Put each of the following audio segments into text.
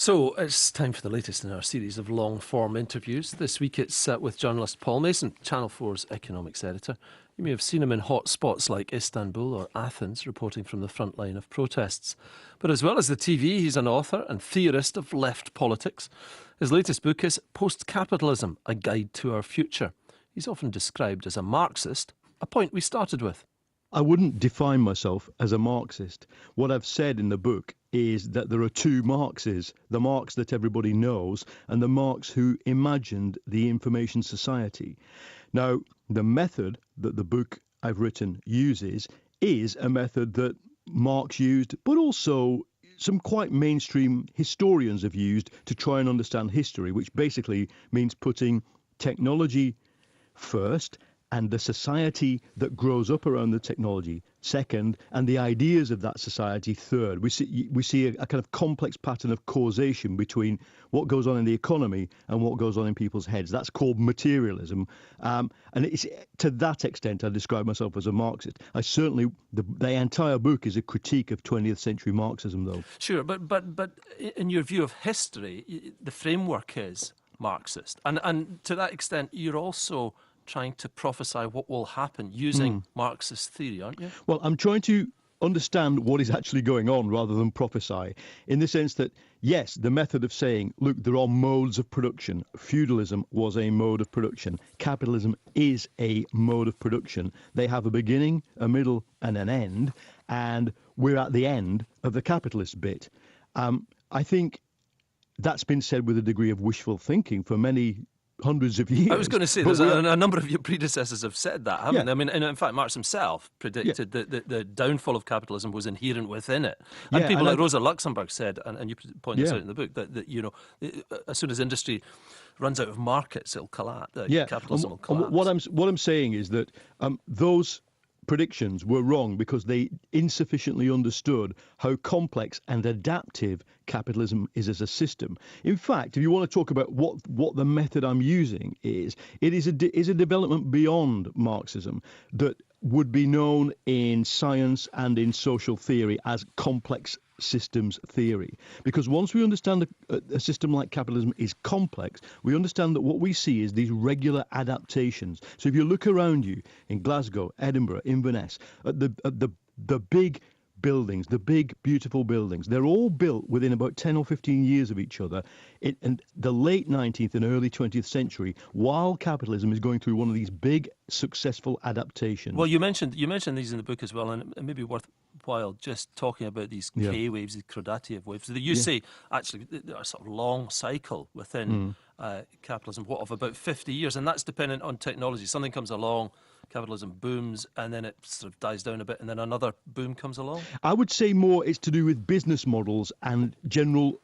So it's time for the latest in our series of long-form interviews. This week it's with journalist Paul Mason, Channel 4's economics editor. You may have seen him in hot spots like Istanbul or Athens, reporting from the front line of protests. But as well as the TV, he's an author and theorist of left politics. His latest book is PostCapitalism, A Guide to Our Future. He's often described as a Marxist, a point we started with. I wouldn't define myself as a Marxist. What I've said in the book is that there are two Marxes, the Marx that everybody knows and the Marx who imagined the information society. Now, the method that the book I've written uses is a method that Marx used, but also some quite mainstream historians have used to try and understand history, which basically means putting technology first and the society that grows up around the technology second, and the ideas of that society third. We see a kind of complex pattern of causation between what goes on in the economy and what goes on in people's heads. That's called materialism. And it's to that extent I describe myself as a Marxist. I certainly, the entire book is a critique of 20th century Marxism, though. Sure, but in your view of history, the framework is Marxist. And to that extent, you're also trying to prophesy what will happen using Marxist theory, aren't you? Well, I'm trying to understand what is actually going on rather than prophesy, in the sense that, yes, the method of saying, look, there are modes of production. Feudalism was a mode of production. Capitalism is a mode of production. They have a beginning, a middle, and an end, and we're at the end of the capitalist bit. I think that's been said with a degree of wishful thinking for many hundreds of years. I was going to say, there's a number of your predecessors have said that, haven't they? I mean, and in fact, Marx himself predicted that the downfall of capitalism was inherent within it. And people like Rosa Luxemburg said, and you point this out in the book, that you know, as soon as industry runs out of markets, it'll collapse. Capitalism will collapse. What I'm saying is that those predictions were wrong because they insufficiently understood how complex and adaptive capitalism is as a system. In fact, if you want to talk about what the method I'm using is, it is a development beyond Marxism that would be known in science and in social theory as complex systems theory. Because once we understand a system like capitalism is complex, we understand that what we see is these regular adaptations. So if you look around you in Glasgow, Edinburgh, Inverness, at the big buildings, the big, beautiful buildings, they're all built within about 10 or 15 years of each other in the late 19th and early 20th century, while capitalism is going through one of these big, successful adaptations. Well, you mentioned these in the book as well, and it may be worthwhile just talking about these K waves, the Krodatiev waves. You say, actually, they're a sort of long cycle within capitalism, of about 50 years, and that's dependent on technology. Something comes along, capitalism booms, and then it sort of dies down a bit, and then another boom comes along? I would say more it's to do with business models and general,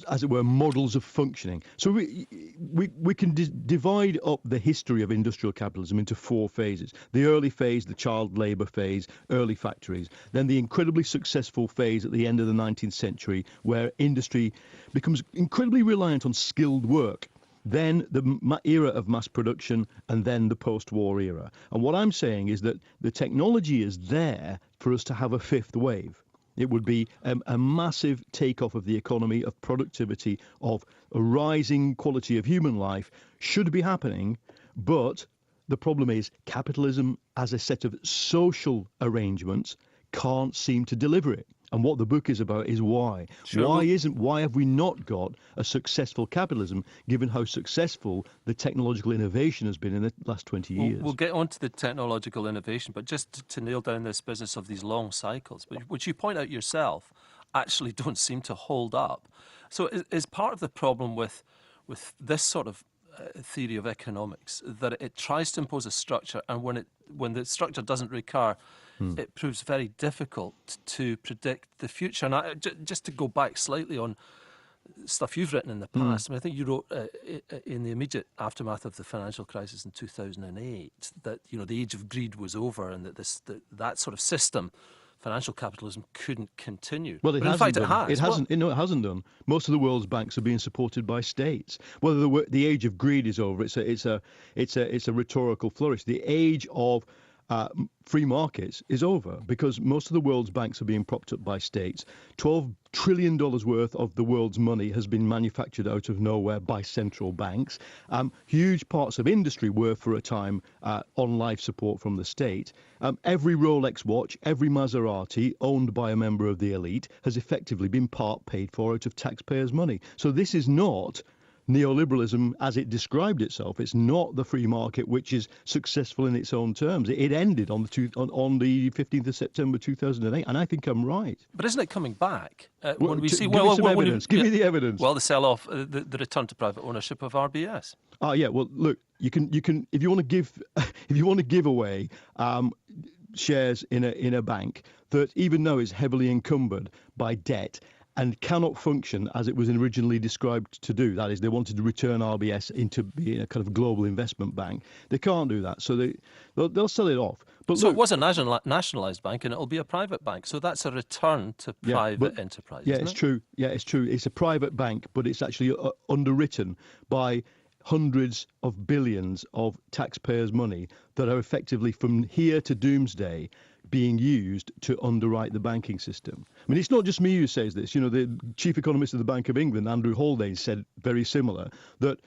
as it were, models of functioning. So we can divide up the history of industrial capitalism into four phases. The early phase, the child labour phase, early factories. Then the incredibly successful phase at the end of the 19th century, where industry becomes incredibly reliant on skilled work. Then the era of mass production, and then the post-war era. And what I'm saying is that the technology is there for us to have a fifth wave. It would be a massive takeoff of the economy, of productivity, of a rising quality of human life should be happening. But the problem is capitalism as a set of social arrangements can't seem to deliver it. And what the book is about is why. Sure. Why have we not got a successful capitalism, given how successful the technological innovation has been in the last 20 years? We'll get on to the technological innovation, but just to nail down this business of these long cycles, which you point out yourself, actually don't seem to hold up. So is part of the problem with this sort of theory of economics that it tries to impose a structure, and when the structure doesn't recur, it proves very difficult to predict the future. And just to go back slightly on stuff you've written in the past, I mean, I think you wrote in the immediate aftermath of the financial crisis in 2008 that the age of greed was over, and that that sort of system, financial capitalism, couldn't continue. Well, in fact, it has. It hasn't. No, it hasn't done. Most of the world's banks are being supported by states. Whether the age of greed is over, it's a rhetorical flourish. The age of free markets is over, because most of the world's banks are being propped up by states. $12 trillion worth of the world's money has been manufactured out of nowhere by central banks. Huge parts of industry were for a time on life support from the state. Every Rolex watch, every Maserati owned by a member of the elite has effectively been part paid for out of taxpayers' money. So this is not neoliberalism as it described itself. It's not the free market which is successful in its own terms. It ended on the 15th of September 2008, and I think I'm right. But isn't it coming back? When we see, give me some evidence. Give me the evidence. Well, the sell-off, the return to private ownership of RBS. Oh yeah. Well, look, you can if you want to give away shares in a bank that, even though is heavily encumbered by debt and cannot function as it was originally described to do. That is, they wanted to return RBS into being a kind of global investment bank. They can't do that, so they'll sell it off. But so look, it was a nationalised bank, and it'll be a private bank. So that's a return to private enterprise. Yeah, isn't it's it? true. Yeah, it's true. It's a private bank, but it's actually underwritten by hundreds of billions of taxpayers' money that are effectively, from here to doomsday, being used to underwrite the banking system. I mean, it's not just me who says this. You know, the chief economist of the Bank of England, Andrew Haldane, said very similar, that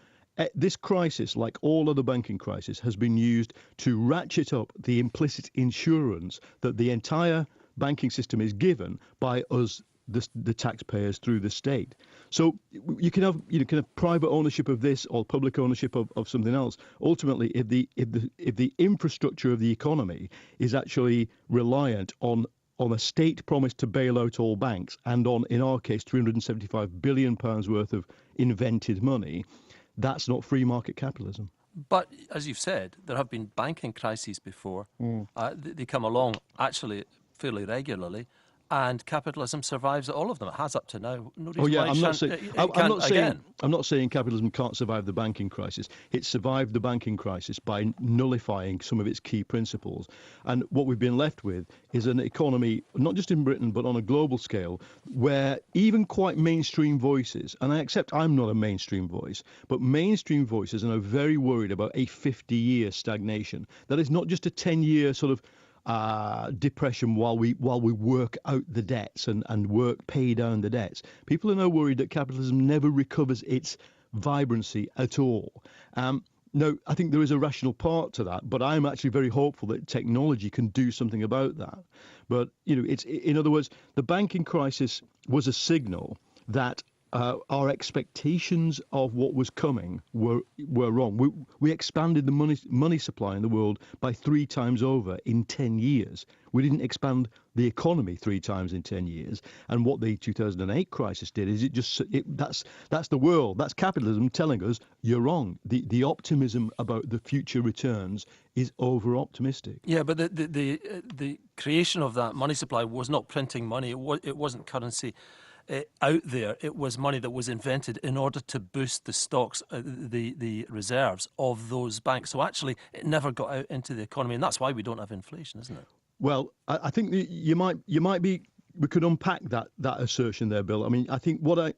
this crisis, like all other banking crises, has been used to ratchet up the implicit insurance that the entire banking system is given by us, the taxpayers, through the state. So you can have private ownership of this or public ownership of something else. Ultimately, if the infrastructure of the economy is actually reliant on a state promise to bail out all banks, and on, in our case, £375 billion worth of invented money, that's not free market capitalism. But as you've said, there have been banking crises before. They come along actually fairly regularly. And capitalism survives all of them. It has up to now. No reason why I'm not saying capitalism can't survive the banking crisis. It survived the banking crisis by nullifying some of its key principles. And what we've been left with is an economy, not just in Britain, but on a global scale, where even quite mainstream voices, and I accept I'm not a mainstream voice, but mainstream voices are now very worried about a 50-year stagnation. That is not just a 10-year sort of depression while we work out the debts and pay down the debts. People are now worried that capitalism never recovers its vibrancy at all. Now, I think there is a rational part to that, but I'm actually very hopeful that technology can do something about that. But in other words, the banking crisis was a signal that our expectations of what was coming were wrong. We expanded the money supply in the world by 3 times over in 10 years. We didn't expand the economy 3 times in 10 years. And what the 2008 crisis did is that's the world, that's capitalism telling us you're wrong. The optimism about the future returns is over-optimistic. Yeah, but the creation of that money supply was not printing money. It wasn't currency out there. It was money that was invented in order to boost the stocks, the reserves of those banks. So actually, it never got out into the economy, and that's why we don't have inflation, isn't it? Well, I think you might be. We could unpack that assertion there, Bill. I mean, I think what I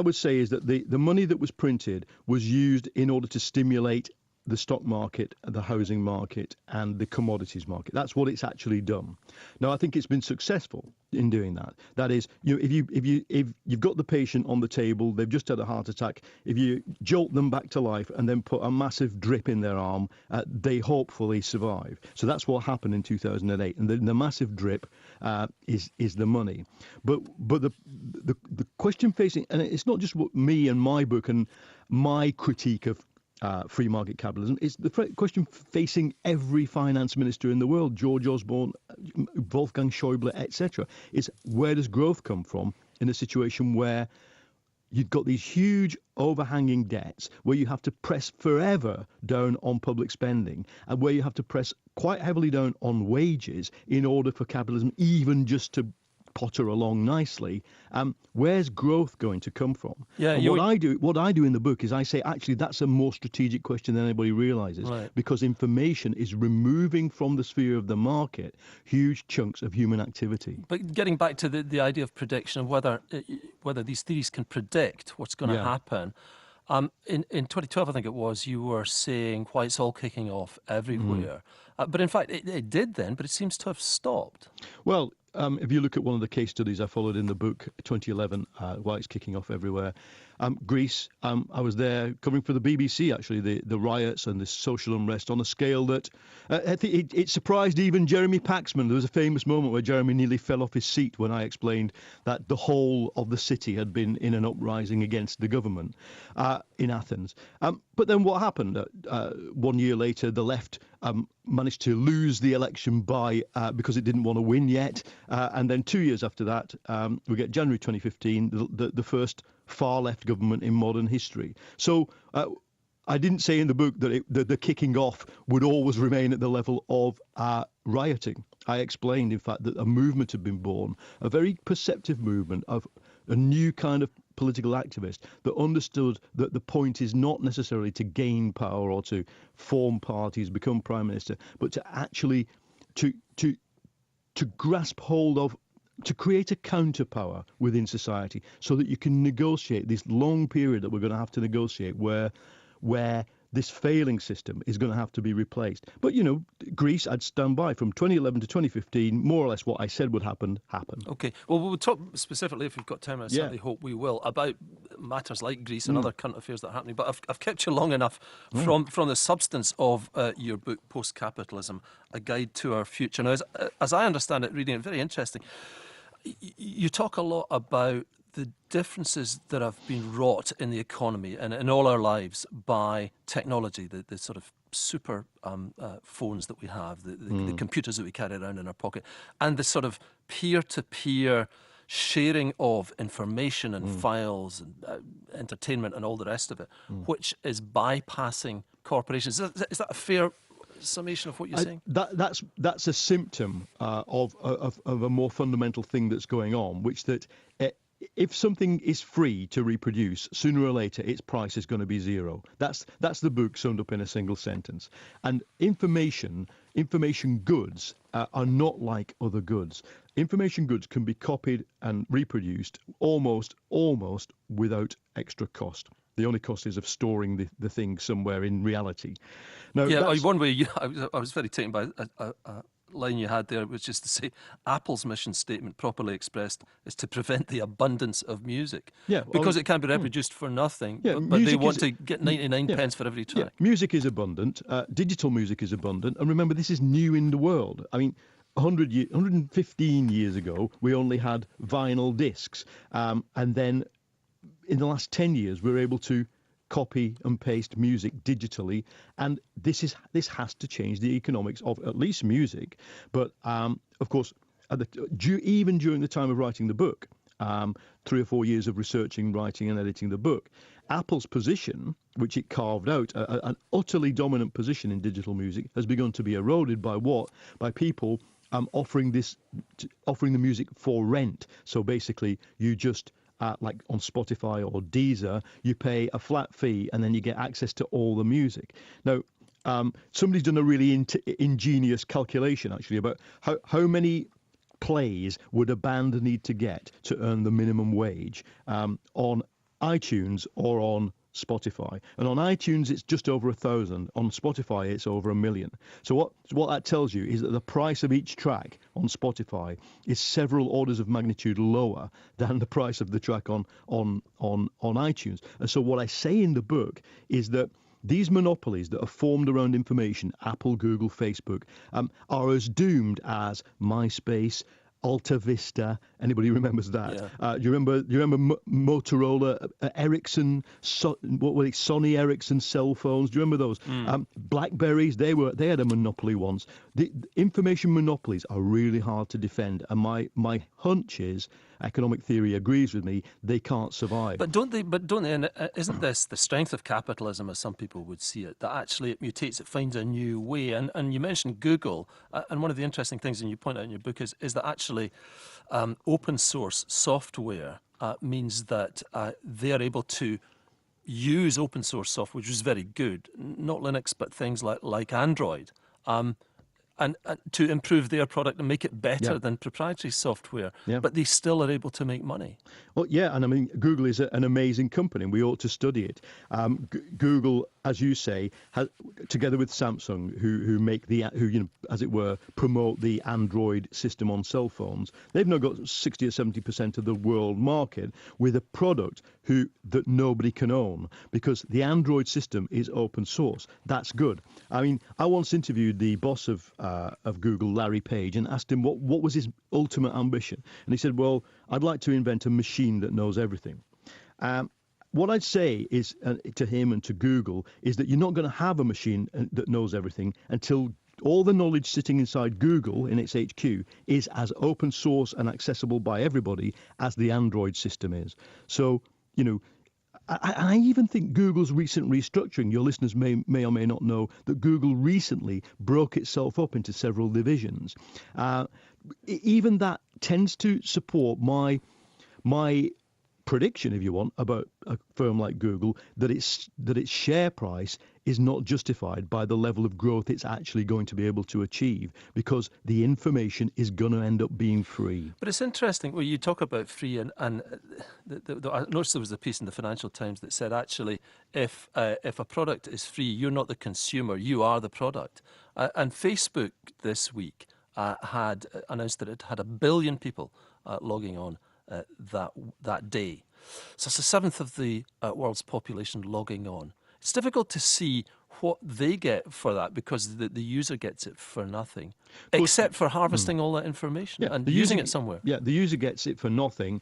would say is that the money that was printed was used in order to stimulate the stock market, the housing market, and the commodities market. That's what it's actually done. Now, I think it's been successful in doing that. That is, if you've got the patient on the table, they've just had a heart attack. If you jolt them back to life and then put a massive drip in their arm, they hopefully survive. So that's what happened in 2008, and the massive drip is the money. But the question facing, and it's not just what me and my book and my critique of free market capitalism. It's the question facing every finance minister in the world, George Osborne, Wolfgang Schäuble, etc. Is where does growth come from in a situation where you've got these huge overhanging debts, where you have to press forever down on public spending, and where you have to press quite heavily down on wages in order for capitalism even just to potter along nicely. Where's growth going to come from? Yeah, what I do in the book is I say actually that's a more strategic question than anybody realizes, right? Because information is removing from the sphere of the market huge chunks of human activity. But getting back to the idea of prediction, of whether these theories can predict what's going to happen, In 2012, I think it was, you were saying why it's all kicking off everywhere. But in fact, it did then, but it seems to have stopped. Well, if you look at one of the case studies I followed in the book, 2011, why it's kicking off everywhere, Greece, I was there covering for the BBC, actually, the riots and the social unrest on a scale that I think it surprised even Jeremy Paxman. There was a famous moment where Jeremy nearly fell off his seat when I explained that the whole of the city had been in an uprising against the government in Athens. But then what happened? 1 year later, the left managed to lose the election because it didn't want to win yet. And then 2 years after that, we get January 2015, the first far-left government in modern history. So I didn't say in the book that the kicking off would always remain at the level of rioting. I explained, in fact, that a movement had been born, a very perceptive movement of a new kind of political activist that understood that the point is not necessarily to gain power or to form parties, become prime minister, but to actually to grasp hold of, to create a counterpower within society so that you can negotiate this long period that we're going to have to negotiate where this failing system is going to have to be replaced. But, Greece, I'd stand by from 2011 to 2015, more or less what I said would happen, happened. Okay. Well, we'll talk specifically, if we've got time, I certainly hope we will, about matters like Greece and other current affairs that are happening. But I've kept you long enough from the substance of your book, Post-Capitalism, A Guide to Our Future. Now, as I understand it, reading it, very interesting, you talk a lot about the differences that have been wrought in the economy and in all our lives by technology, the sort of super phones that we have, the computers that we carry around in our pocket, and the sort of peer-to-peer sharing of information and files and entertainment and all the rest of it, which is bypassing corporations. Is that a fair summation of what you're saying? That's a symptom of a more fundamental thing that's going on, which that if something is free to reproduce, sooner or later its price is going to be zero. That's the book summed up in a single sentence. And information goods are not like other goods. Information goods can be copied and reproduced almost without extra cost. The only cost is of storing the thing somewhere in reality. Now, one way I was very taken by a line you had there, which is to say Apple's mission statement, properly expressed, is to prevent the abundance of music. Because it can be reproduced for nothing, but they want to get 99 pence for every track. Music is abundant. Digital music is abundant. And remember, this is new in the world. I mean, 115 years ago, we only had vinyl discs. And then in the last 10 years, we're able to copy and paste music digitally, and this has to change the economics of at least music. But of course, even during the time of writing the book, 3 or 4 years of researching, writing, and editing the book, Apple's position, which it carved out, an utterly dominant position in digital music, has begun to be eroded by people offering the music for rent. So basically, you just like on Spotify or Deezer, you pay a flat fee and then you get access to all the music. Now, somebody's done a really ingenious calculation, actually, about how many plays would a band need to get to earn the minimum wage on iTunes or on Spotify. And on iTunes, it's just over 1,000. On Spotify, it's over 1 million. So what that tells you is that the price of each track on Spotify is several orders of magnitude lower than the price of the track on iTunes. And so what I say in the book is that these monopolies that are formed around information, Apple, Google, Facebook, are as doomed as MySpace, Alta Vista. Anybody remembers that? Yeah. You remember Motorola, Ericsson, Sony Ericsson cell phones? Do you remember those? Blackberries, they had a monopoly once. The information monopolies are really hard to defend, and my hunch is, economic theory agrees with me, they can't survive. But don't they? And isn't this the strength of capitalism, as some people would see it, that actually it mutates, it finds a new way? And you mentioned Google, and one of the interesting things, and you point out in your book, is that actually open source software means that they are able to use open source software, which is very good, not Linux, but things like Android, and to improve their product and make it better Yeah. than proprietary software, Yeah. but they still are able to make money. Well, yeah, and I mean, Google is an amazing company, and we ought to study it. Google, as you say, has, together with Samsung, who make who as it were, promote the Android system on cell phones. They've now got 60 or 70% of the world market with a product that nobody can own because the Android system is open source. That's good. I mean, I once interviewed the boss of Google, Larry Page, and asked him what was his ultimate ambition, and he said, "Well, I'd like to invent a machine that knows everything." What I'd say is to him and to Google is that you're not going to have a machine that knows everything until all the knowledge sitting inside Google in its HQ is as open source and accessible by everybody as the Android system is. So, I even think Google's recent restructuring, your listeners may or may not know that Google recently broke itself up into several divisions. Even that tends to support my prediction, if you want, about a firm like Google, that its share price is not justified by the level of growth it's actually going to be able to achieve because the information is going to end up being free. But it's interesting when you talk about free, and I noticed there was a piece in the Financial Times that said actually if a product is free, you're not the consumer, you are the product. And Facebook this week had announced that it had 1 billion people logging on that day. So it's a seventh of the world's population logging on. It's difficult to see what they get for that because the user gets it for nothing, except for harvesting all that information and using it somewhere. Yeah, the user gets it for nothing.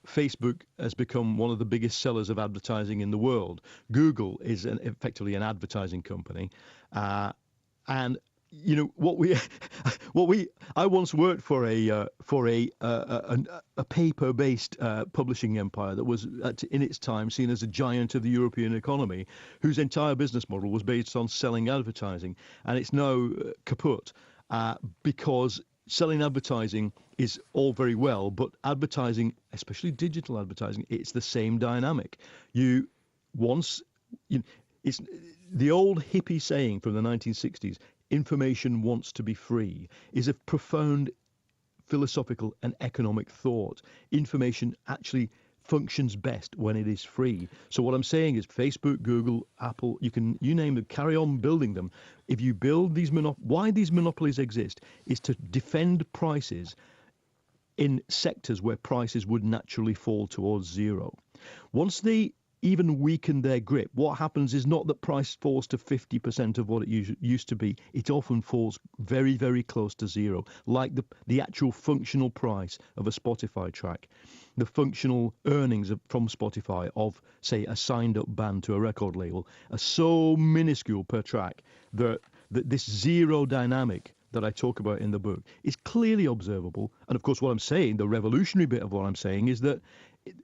Facebook has become one of the biggest sellers of advertising in the world. Google is effectively an advertising company. And I once worked for a paper-based publishing empire that was in its time seen as a giant of the European economy, whose entire business model was based on selling advertising, and it's now kaput because selling advertising is all very well, but advertising, especially digital advertising, it's the same dynamic. It's the old hippie saying from the 1960s. Information wants to be free is a profound philosophical and economic thought. Information actually functions best when it is free. So what I'm saying is Facebook, Google, Apple, you name them, carry on building them. If you build these why these monopolies exist is to defend prices in sectors where prices would naturally fall towards zero. Once they even weaken their grip, what happens is not that price falls to 50% of what it used to be. It often falls very, very close to zero, like the actual functional price of a Spotify track. The functional earnings from Spotify of, say, a signed-up band to a record label are so minuscule per track that this zero dynamic that I talk about in the book is clearly observable. And of course, what I'm saying, the revolutionary bit of what I'm saying is that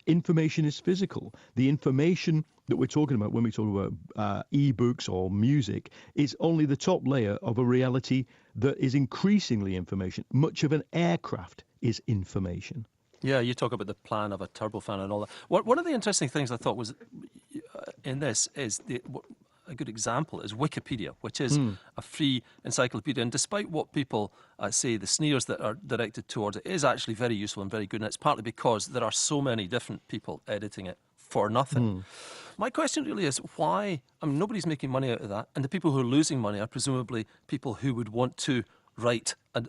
information is physical. The information that we're talking about when we talk about e-books or music is only the top layer of a reality that is increasingly information. Much of an aircraft is information. Yeah, you talk about the plan of a turbofan and all that. One of the interesting things I thought was in this is a good example is Wikipedia, which is a free encyclopedia. And despite what people say, the sneers that are directed towards it is actually very useful and very good. And it's partly because there are so many different people editing it for nothing. My question really is why, nobody's making money out of that. And the people who are losing money are presumably people who would want to write an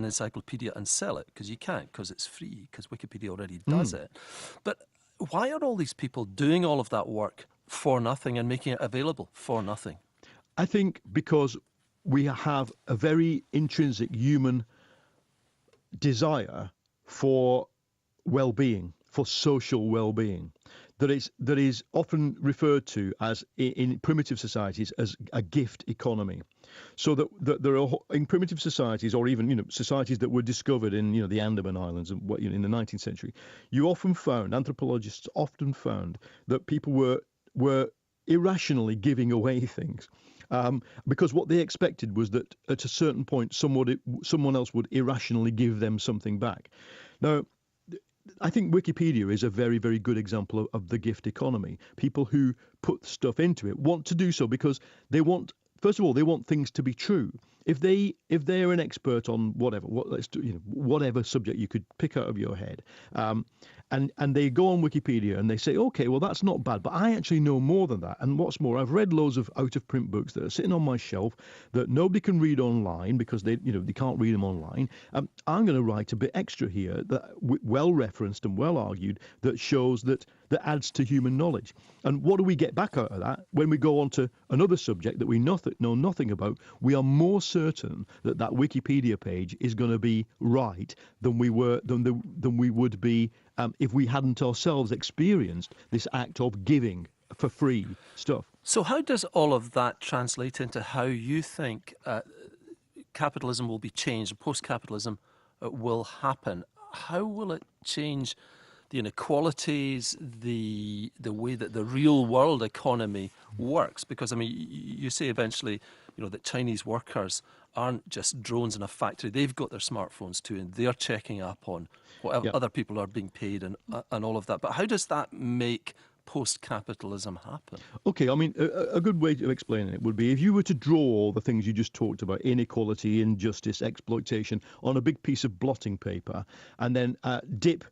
encyclopedia and sell it, because you can't, because it's free, because Wikipedia already does it. But why are all these people doing all of that work for nothing and making it available for nothing? I think because we have a very intrinsic human desire for well-being, for social well-being, that is often referred to as in primitive societies as a gift economy. So that there are in primitive societies, or even societies that were discovered in the Andaman Islands in the 19th century, anthropologists often found that people were irrationally giving away things. Because what they expected was that at a certain point someone else would irrationally give them something back. Now, I think Wikipedia is a very, very good example of the gift economy. People who put stuff into it want to do so because they want, first of all, they want things to be true. if they're an expert on whatever, let's do, whatever subject you could pick out of your head, and they go on Wikipedia and they say, okay, well that's not bad, but I actually know more than that. And what's more, I've read loads of out of print books that are sitting on my shelf that nobody can read online because they can't read them online. I'm going to write a bit extra here that well referenced and well argued that shows that adds to human knowledge. And what do we get back out of that? When we go on to another subject that we know nothing about, we are more certain that Wikipedia page is going to be right than we would be if we hadn't ourselves experienced this act of giving for free stuff. So how does all of that translate into how you think capitalism will be changed, post-capitalism will happen? How will it change the inequalities, the way that the real world economy works? Because, I mean, you say eventually, that Chinese workers aren't just drones in a factory. They've got their smartphones too, and they're checking up on what other people are being paid and all of that. But how does that make post-capitalism happen? Okay, I mean, a good way of explaining it would be if you were to draw all the things you just talked about, inequality, injustice, exploitation, on a big piece of blotting paper, and then dip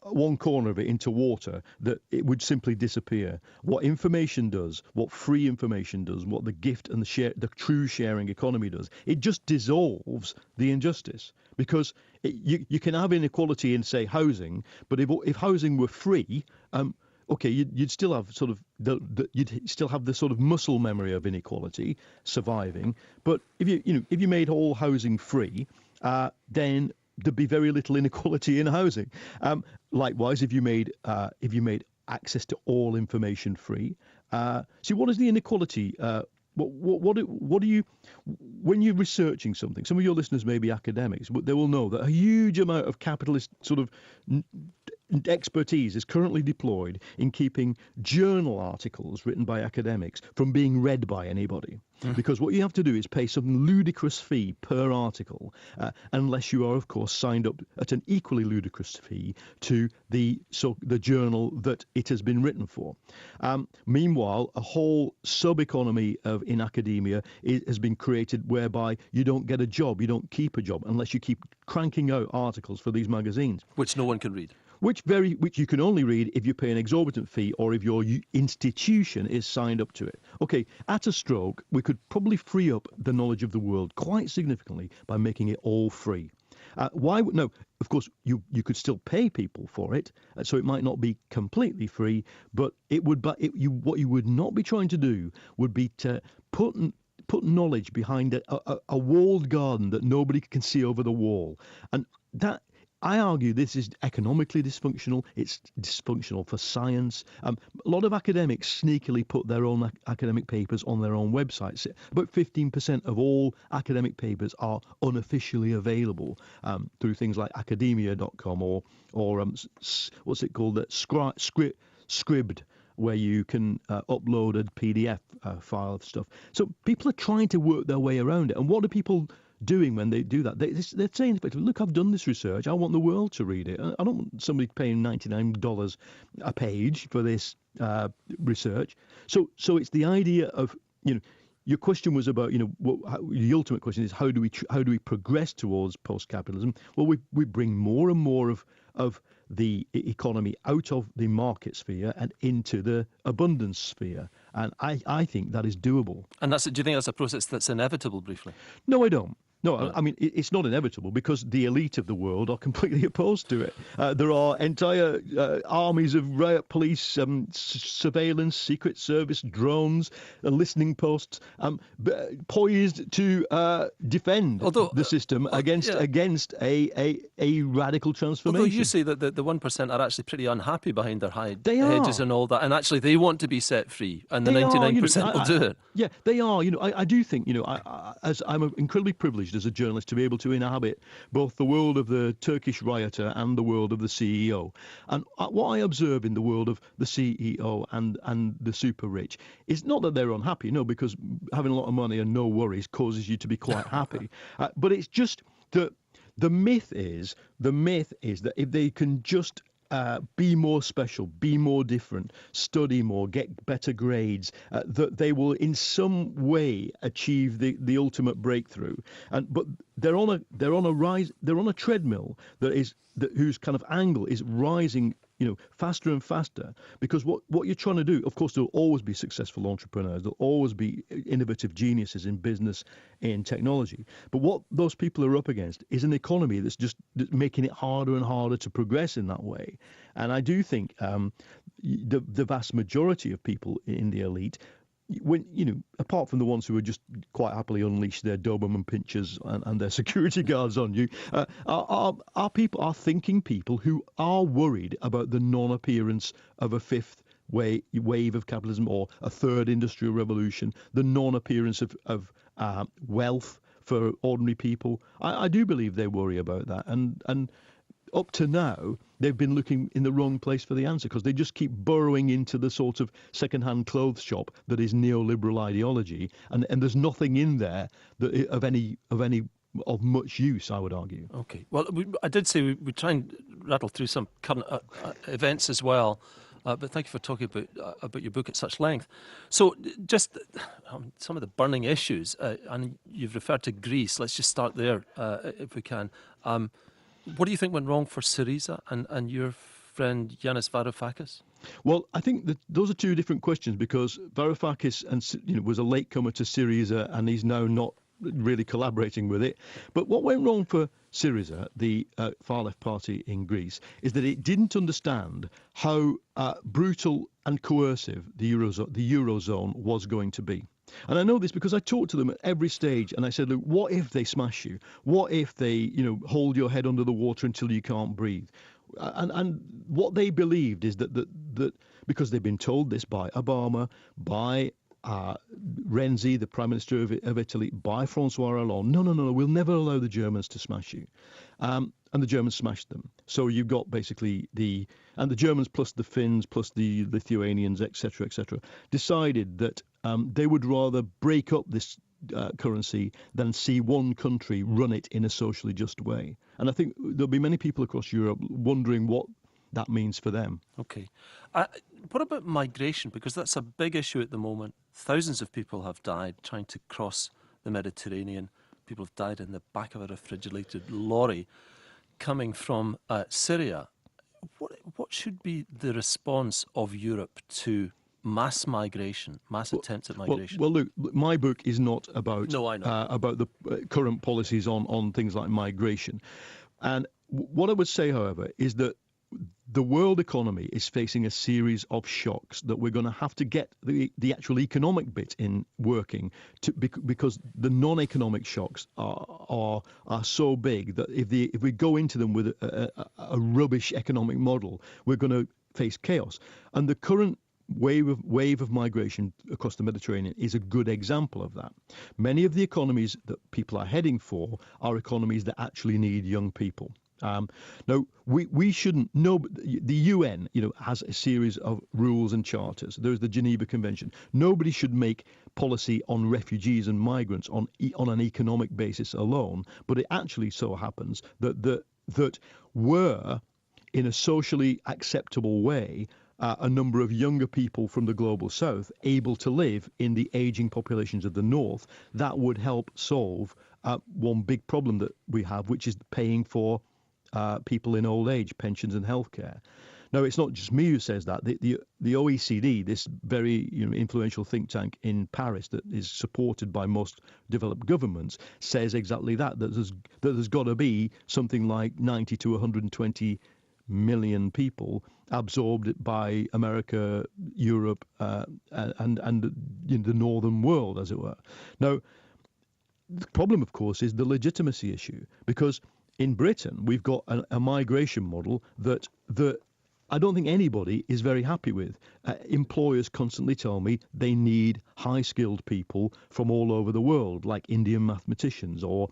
one corner of it into water, that it would simply disappear. What information does, what free information does, what the gift and the true sharing economy does, it just dissolves the injustice. Because you can have inequality in, say, housing, but if housing were free, okay, you'd still have sort of you'd still have the sort of muscle memory of inequality surviving. But if you made all housing free, then there'd be very little inequality in housing. Likewise, if you made access to all information free, see, what is the inequality? What do you, when you're researching something? Some of your listeners may be academics, but they will know that a huge amount of capitalist sort of expertise is currently deployed in keeping journal articles written by academics from being read by anybody. Because what you have to do is pay some ludicrous fee per article, unless you are, of course, signed up at an equally ludicrous fee to the journal that it has been written for. Meanwhile, a whole sub-economy in academia has been created whereby you don't get a job, you don't keep a job, unless you keep cranking out articles for these magazines. Which no one can read. Which you can only read if you pay an exorbitant fee or if your institution is signed up to it. Okay, at a stroke, we could probably free up the knowledge of the world quite significantly by making it all free. No, of course, you could still pay people for it, so it might not be completely free, but what you would not be trying to do would be to put knowledge behind a walled garden that nobody can see over the wall. And that, I argue, this is economically dysfunctional. It's dysfunctional for science. A lot of academics sneakily put their own academic papers on their own websites. About 15% of all academic papers are unofficially available through things like academia.com or what's it called, Scribd, where you can upload a PDF file of stuff. So people are trying to work their way around it. And what do people doing when they do that? They're saying, effectively, look, I've done this research. I want the world to read it. I don't want somebody paying $99 a page for this research. So it's the idea of, your question was about, the ultimate question is how do we progress towards post-capitalism? Well, we bring more and more of the economy out of the market sphere and into the abundance sphere. And I think that is doable. And do you think that's a process that's inevitable, briefly? No, I don't. No, I mean, it's not inevitable because the elite of the world are completely opposed to it. There are entire armies of riot police, surveillance, secret service, drones, listening poised to defend the system against a radical transformation. Although you say that the 1% are actually pretty unhappy behind their hedges and all that, and actually they want to be set free, and the 99% will do it. Yeah, they are. I do think, as I'm incredibly privileged as a journalist to be able to inhabit both the world of the Turkish rioter and the world of the CEO. And what I observe in the world of the CEO and the super rich is not that they're unhappy, no, because having a lot of money and no worries causes you to be quite happy. But it's just that the myth is that if they can just be more special, be more different, study more, get better grades, that they will in some way achieve the ultimate breakthrough. But they're on a rise, they're on a treadmill whose kind of angle is rising, faster and faster, because what you're trying to do, of course, there'll always be successful entrepreneurs, there'll always be innovative geniuses in business, in technology, but what those people are up against is an economy that's just making it harder and harder to progress in that way. And I do think the vast majority of people in the elite, when apart from the ones who would just quite happily unleash their Doberman pinchers and their security guards on you, are thinking people who are worried about the non-appearance of a fifth wave of capitalism or a third industrial revolution, the non-appearance of wealth for ordinary people. I do believe they worry about that, and up to now, they've been looking in the wrong place for the answer, because they just keep burrowing into the sort of second-hand clothes shop that is neoliberal ideology, and there's nothing in there that of much use, I would argue. Okay. Well, I did say we try and rattle through some current events as well. But thank you for talking about your book at such length. So just some of the burning issues, and you've referred to Greece. Let's just start there, if we can. What do you think went wrong for Syriza and your friend Yanis Varoufakis? Well, I think that those are two different questions, because Varoufakis was a latecomer to Syriza, and he's now not really collaborating with it. But what went wrong for Syriza, the far-left party in Greece, is that it didn't understand how brutal and coercive the Eurozone was going to be. And I know this because I talked to them at every stage, and I said, look, what if they smash you? What if they, hold your head under the water until you can't breathe? And what they believed is that because they've been told this by Obama, by Renzi, the Prime Minister of Italy, by Francois Hollande, no, we'll never allow the Germans to smash you. And the Germans smashed them. So you've got basically the Germans plus the Finns plus the Lithuanians, etc., decided that they would rather break up this currency than see one country run it in a socially just way. And I think there'll be many people across Europe wondering what that means for them. Okay. What about migration? Because that's a big issue at the moment. Thousands of people have died trying to cross the Mediterranean. People have died in the back of a refrigerated lorry coming from Syria. What should be the response of Europe to mass migration, mass attempts at migration? Well, look, my book is not about about the current policies on things like migration. And what I would say, however, is that the world economy is facing a series of shocks that we're going to have to get the actual economic bit in working, because the non-economic shocks are so big that if we go into them with a rubbish economic model, we're going to face chaos. And the current wave of migration across the Mediterranean is a good example of that. Many of the economies that people are heading for are economies that actually need young people. Now, we shouldn't know. The UN, has a series of rules and charters. There's the Geneva Convention. Nobody should make policy on refugees and migrants on an economic basis alone. But it actually so happens that were, in a socially acceptable way, a number of younger people from the global south able to live in the aging populations of the north, that would help solve one big problem that we have, which is paying for people in old age, pensions and healthcare. Now, it's not just me who says that. The OECD, this very influential think tank in Paris that is supported by most developed governments, says exactly that there's got to be something like 90 to 120 million people absorbed by America, Europe, and the northern world, as it were. Now, the problem, of course, is the legitimacy issue, because in Britain, we've got a migration model that I don't think anybody is very happy with. Employers constantly tell me they need high-skilled people from all over the world, like Indian mathematicians or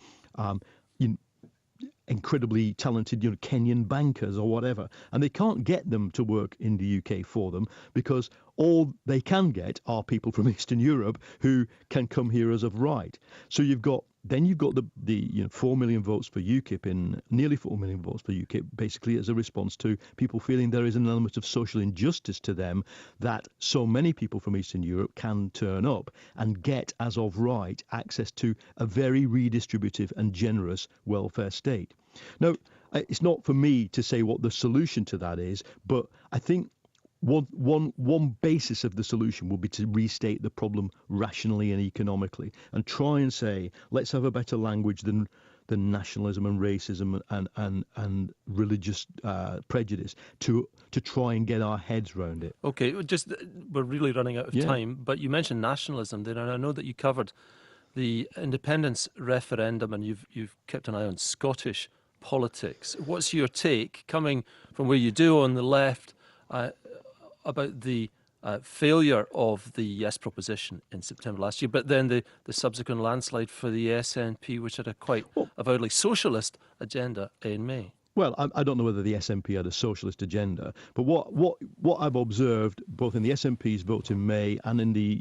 incredibly talented Kenyan bankers or whatever. And they can't get them to work in the UK for them, because all they can get are people from Eastern Europe who can come here as of right. So you've got then you've got the 4 million votes for UKIP, in nearly 4 million votes for UKIP, basically as a response to people feeling there is an element of social injustice to them, that so many people from Eastern Europe can turn up and get, as of right, access to a very redistributive and generous welfare state. Now, it's not for me to say what the solution to that is, but I think one basis of the solution will be to restate the problem rationally and economically, and try and say, let's have a better language than nationalism and racism and religious prejudice to try and get our heads round it. Okay, just we're really running out of time, but you mentioned nationalism there, and I know that you covered the independence referendum, and you've kept an eye on Scottish politics. What's your take, coming from where you do on the left, about the failure of the Yes proposition in September last year, but then the subsequent landslide for the SNP, which had a quite avowedly socialist agenda in May? Well, I don't know whether the SNP had a socialist agenda, but what I've observed both in the SNP's vote in May and in the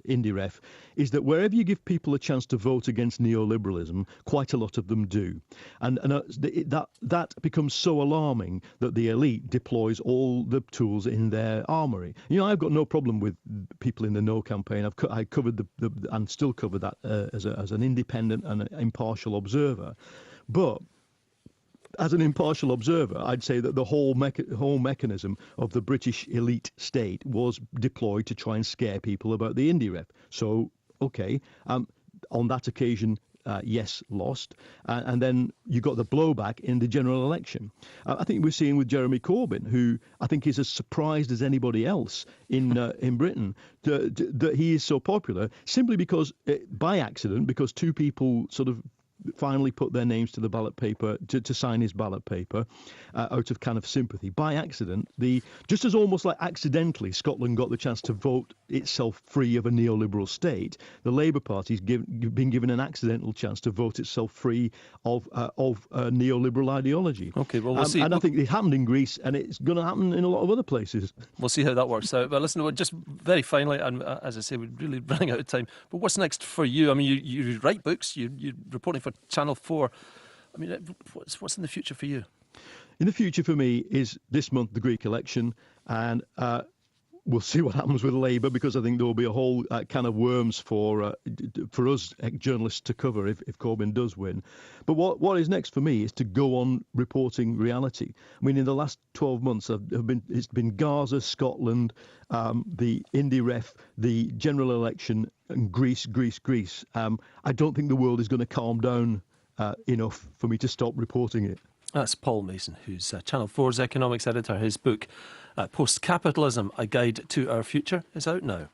IndieRef is that wherever you give people a chance to vote against neoliberalism, quite a lot of them do, and that becomes so alarming that the elite deploys all the tools in their armory. I've got no problem with people in the No campaign. I covered and still cover that as an independent and an impartial observer, but as an impartial observer, I'd say that the whole mechanism of the British elite state was deployed to try and scare people about the IndieRef. So, okay, on that occasion, Yes lost, and then you got the blowback in the general election. I think we're seeing with Jeremy Corbyn, who I think is as surprised as anybody else in Britain that he is so popular, simply because by accident, because two people sort of finally put their names to the ballot paper to sign his ballot paper out of kind of sympathy. By accident, just as almost like accidentally Scotland got the chance to vote itself free of a neoliberal state, the Labour Party's been given an accidental chance to vote itself free of neoliberal ideology. Okay, well, we'll see. And I think it happened in Greece, and it's going to happen in a lot of other places. We'll see how that works out. But listen, just very finally, and as I say, we're really running out of time, but what's next for you? I mean, you write books, you're reporting for Channel 4. I mean, what's in the future for you? In the future for me is this month the Greek election, and we'll see what happens with Labour, because I think there will be a whole can of worms for us journalists to cover if Corbyn does win. But what is next for me is to go on reporting reality. I mean, in the last 12 months, it's been Gaza, Scotland, the IndieRef, the general election, and Greece. I don't think the world is going to calm down enough for me to stop reporting it. That's Paul Mason, who's Channel 4's economics editor. His book, PostCapitalism, A Guide to Our Future, is out now.